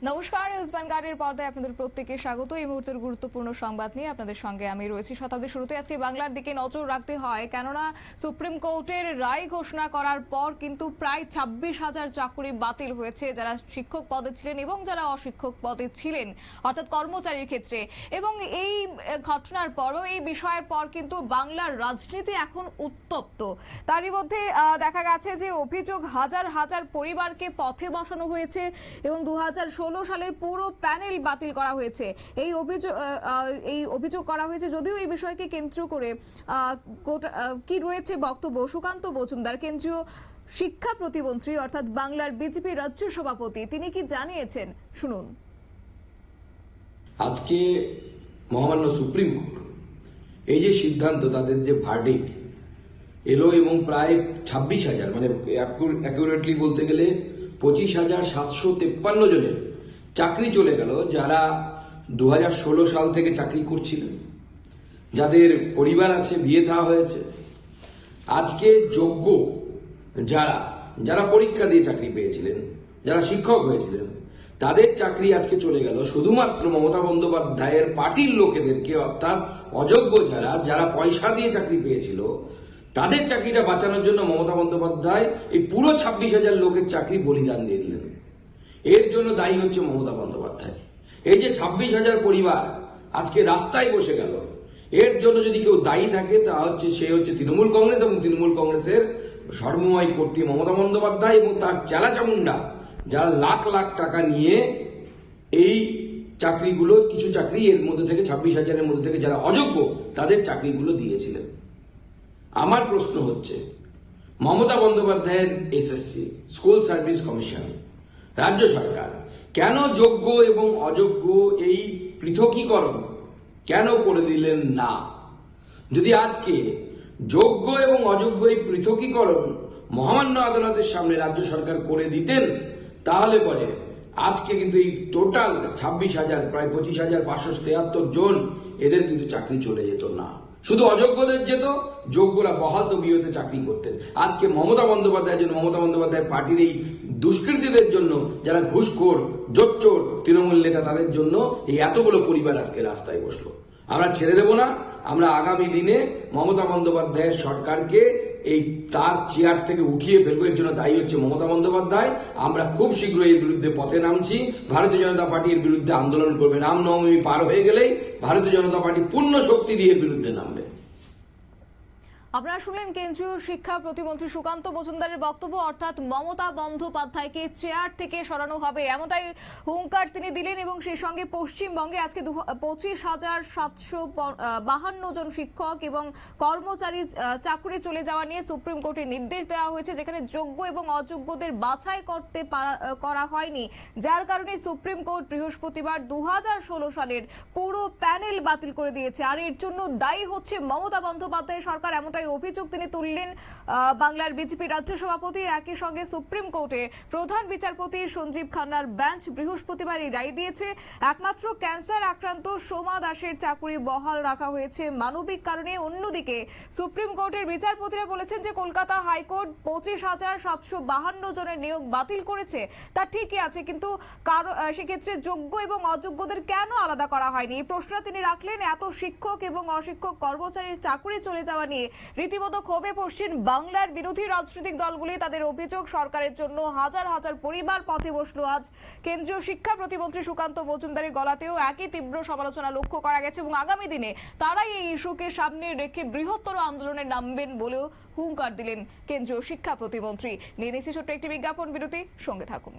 নমস্কার, নিউজ ভ্যানগার্ডের পর্দায় আপনাদের প্রত্যেককে স্বাগত। এই মুহূর্তের গুরুত্বপূর্ণ সংবাদ নিয়ে আপনাদের সঙ্গে আমি রয়েছি। শতাব্দীর শুরুতে আজকে বাংলার দিকে নজর রাখতে হয়, কেননা সুপ্রিম কোর্টের রায় ঘোষণা করার পর কিন্তু প্রায় 26,000 চাকরি বাতিল হয়েছে, যারা শিক্ষক পদে ছিলেন এবং যারা অশিক্ষক পদে ছিলেন, অর্থাৎ কর্মচারীর ক্ষেত্রে। এবং এই ঘটনার পরও, এই বিষয়ের পর কিন্তু বাংলার রাজনীতি এখন উত্তপ্ত। তারই মধ্যে দেখা গেছে যে অভিযোগ হাজার হাজার পরিবারকে পথে বসানো হয়েছে এবং 2016 সালের পুরো প্যানেল বাতিল করা হয়েছে। এই অভিযোগ করা হয়েছে। যদিও এই বিষয়কে কেন্দ্র করে কি রয়েছে বক্তব্য, সুকান্ত মজুমদার, কেন্দ্রীয় শিক্ষা প্রতিমন্ত্রী অর্থাৎ বাংলার বিজেপি রাজ্য সভাপতি, তিনি কি জানিয়েছেন শুনুন। আজকে মহামান্য সুপ্রিম কোর্ট এই যে সিদ্ধান্ত, তাদের যে ভার্ডিক্ট এলো এবং প্রায় 26,000, মানে অ্যাকুরেটলি বলতে গেলে 25,753 জনের চাকরি চলে গেল, যারা 2016 সাল থেকে চাকরি করছিলেন, যাদের পরিবার আছে, বিয়ে থা হয়েছে। আজকে যোগ্য যারা যারা পরীক্ষা দিয়ে চাকরি পেয়েছিলেন, যারা শিক্ষক হয়েছিলেন, তাদের চাকরি আজকে চলে গেল শুধুমাত্র মমতা বন্দ্যোপাধ্যায়ের পার্টির লোকেদেরকে, অর্থাৎ অযোগ্য যারা যারা পয়সা দিয়ে চাকরি পেয়েছিল, তাদের চাকরিটা বাঁচানোর জন্য মমতা বন্দ্যোপাধ্যায় এই পুরো 26,000 লোকের চাকরি বলিদান দিয়ে দিলেন। এর জন্য দায়ী হচ্ছে মমতা বন্দ্যোপাধ্যায়। এই যে 26,000 পরিবার আজকে রাস্তায় বসে গেল, এর জন্য যদি কেউ দায়ী থাকে তা হচ্ছে সে হচ্ছে তৃণমূল কংগ্রেস এবং তৃণমূল কংগ্রেসের সর্বময় কর্ত্রী মমতা বন্দ্যোপাধ্যায় এবং তার চেলা চামুন্ডা, যারা লাখ লাখ টাকা নিয়ে এই চাকরিগুলো, কিছু চাকরি এর মধ্যে থেকে 26,000-এর মধ্যে থেকে যারা অযোগ্য তাদের চাকরিগুলো দিয়েছিলেন। আমার প্রশ্ন হচ্ছে, মমতা বন্দ্যোপাধ্যায়ের এসএসসি স্কুল সার্ভিস কমিশন, রাজ্য সরকার কেন যোগ্য এবং অযোগ্য এই পৃথকীকরণ কেন করে দিলেন না? যদি আজকে যোগ্য এবং অযোগ্য এই পৃথকীকরণ মহামান্য আদালতের সামনে রাজ্য সরকার করে দিতেন, তাহলে পরে আজকে কিন্তু এই টোটাল 26,000, প্রায় 25,573 জন, এদের কিন্তু চাকরি চলে যেত না। শুধু অযোগ্যদের যেত, যোগ্যরা বহাল তবিয়তে চাকরি করতেন। আজকে মমতা বন্দ্যোপাধ্যায়ের জন্য, মমতা বন্দ্যোপাধ্যায় পার্টির এই দুষ্কৃতীদের জন্য, যারা ঘুষখোর, জোচ্চোর তৃণমূল নেতা, তাদের জন্য এই এতগুলো পরিবার আজকে রাস্তায় বসলো। আমরা ছেড়ে দেব না। আমরা আগামী দিনে মমতা বন্দ্যোপাধ্যায়ের সরকারকে এই তার চেয়ার থেকে উঠিয়ে ফেলবো। এর জন্য দায়ী হচ্ছে মমতা বন্দ্যোপাধ্যায়। আমরা খুব শীঘ্রই এর বিরুদ্ধে পথে নামছি। ভারতীয় জনতা পার্টি এর বিরুদ্ধে আন্দোলন করবে। রামনবমী পার হয়ে গেলেই ভারতীয় জনতা পার্টি পূর্ণ শক্তি দিয়ে এর বিরুদ্ধে নামবে। আপনারা শুনলেন কেন্দ্রীয় শিক্ষা প্রতিমন্ত্রী সুকান্ত মজুমদারের বক্তব্য, অর্থাৎ মমতা বন্দ্যোপাধ্যায়কে চেয়ার থেকে সরানো হবে, এমনটাই হুঙ্কার তিনি দিলেন। এবং সেই সঙ্গে পশ্চিমবঙ্গে আজকে 25,752 জন শিক্ষক এবং কর্মচারী চাকরি চলে যাওয়া নিয়ে সুপ্রিম কোর্টে নির্দেশ দেওয়া হয়েছে, যেখানে যোগ্য এবং অযোগ্যদের বাছাই করা হয়নি, যার কারণে সুপ্রিম কোর্ট বৃহস্পতিবার 2016 সালের পুরো প্যানেল বাতিল করে দিয়েছে। আর এর জন্য দায়ী হচ্ছে মমতা বন্দ্যোপাধ্যায় সরকার, এমনটাই অভিযোগ তিনি তুললেন বাংলার বিজেপি রাজ্য সভাপতি। একই সঙ্গে সুপ্রিম কোর্টে প্রধান বিচারপতি সঞ্জীব খান্নার বেঞ্চ বৃহস্পতিবার এই রায় দিয়েছে। একমাত্র ক্যান্সার আক্রান্ত সোমা দাসের চাকরি বহাল রাখা হয়েছে মানবিক কারণে। অন্যদিকে সুপ্রিম কোর্টের বিচারপতিরা বলেছেন যে কলকাতা হাইকোর্ট 25,752 জনের নিয়োগ বাতিল করেছে, তা ঠিকই আছে, কিন্তু সেক্ষেত্রে যোগ্য এবং অযোগ্যদের কেন আলাদা করা হয়নি, এই প্রশ্ন তিনি রাখলেন। এত শিক্ষক এবং অশিক্ষক কর্মচারীর চাকরি চলে যাওয়া নিয়ে রীতিমতো ক্ষোভে পশ্চিম বাংলার বিরোধী রাজনৈতিক দলগুলি। তাদের অভিযোগ, সরকারের জন্য হাজার হাজার পরিবার পথে বসলো আজ। কেন্দ্রীয় শিক্ষা প্রতিমন্ত্রী সুকান্ত মজুমদারের গলাতেও একই তীব্র সমালোচনা লক্ষ্য করা গেছে এবং আগামী দিনে তারাই এই ইস্যুকে সামনে রেখে বৃহত্তর আন্দোলনে নামবেন বলেও হুঙ্কার দিলেন কেন্দ্রীয় শিক্ষা প্রতিমন্ত্রী। নিয়ে নিচ্ছি ছোট্ট একটি বিজ্ঞাপন বিরতি, সঙ্গে থাকুন।